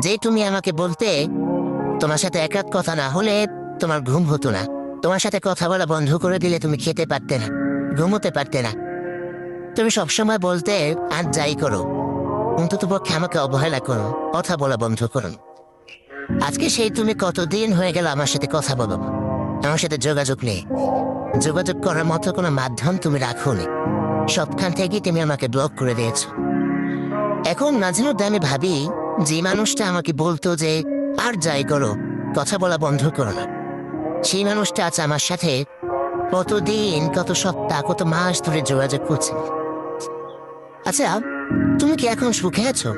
যে তুমি আমাকে বলতে তোমার সাথে এক রাত কথা না হলে তোমার ঘুম হতো না, তোমার সাথে কথা বলা বন্ধ করে দিলে তুমি খেতে পারতে না, ঘুমোতে পারতে না। তুমি সবসময় বলতে আর যাই করো, অন্তত পক্ষে আমাকে অবহেলা করো, কথা বলা বন্ধ করো। আজকে সেই তুমি কতদিন হয়ে গেল আমার সাথে কথা বলো, আমার সাথে যোগাযোগ নেই, যোগাযোগ করার মতো কোনো মাধ্যম তুমি রাখোনি, সবখান থেকেই তুমি আমাকে ব্লক করে দিয়েছো। এখন মাঝে মধ্যে আমি ভাবি যে মানুষটা আমাকে বলতো যে আর যাই করো, কথা বলা বন্ধ করো না, সেই মানুষটা আজ আমার সাথে কতদিন, কত সপ্তাহ, কত মাস ধরে যোগাযোগ করছে। আচ্ছা, তুমি কি এখন সুখে আছো?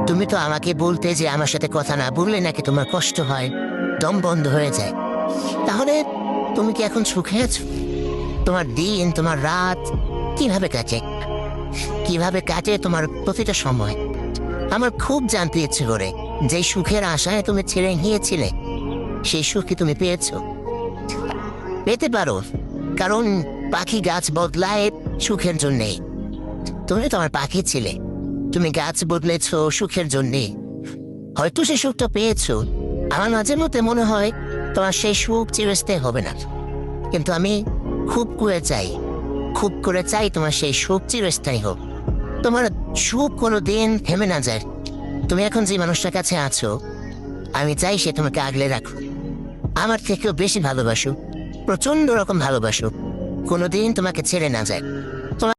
তুমি তো আমাকে বলতে যে আমার সাথে কথা না বললে নাকি তোমার কষ্ট হয়, দম বন্ধ হয়ে যায়। তাহলে তুমি কি এখন সুখে আছো? তোমার দিন, তোমার রাত কিভাবে কাটে, কিভাবে কাটে তোমার প্রতিটা সময়? আমার খুব জানতে ইচ্ছে করে, যে সুখের আশায় তুমি ছেড়ে গিয়েছিলে সেই সুখ কি তুমি পেয়েছো? পেতে পারো, কারণ পাখি গাছ বদলায় সুখের জন্যে। তুমি তো আমার পাখি ছিলে, তুমি গাছ বদলেছো সুখের জন্যে, হয়তো সেই সুখটা পেয়েছো। আমার মাঝে মধ্যে মনে হয় তোমার সেই সুখ চিরস্থায়ী হবে না, কিন্তু আমি খুব করে চাই, খুব করে চাই তোমার সেই সুখ চিরস্থায়ী হোক, তোমার সুখ কোনো দিন থেমে না যায়। তুমি এখন যে মানুষটার কাছে আছো, আমি চাই সে তোমাকে আগলে রাখো, আমার থেকেও বেশি ভালোবাসো, প্রচন্ড রকম ভালোবাসো, কোনোদিন তোমাকে ছেড়ে না যায়।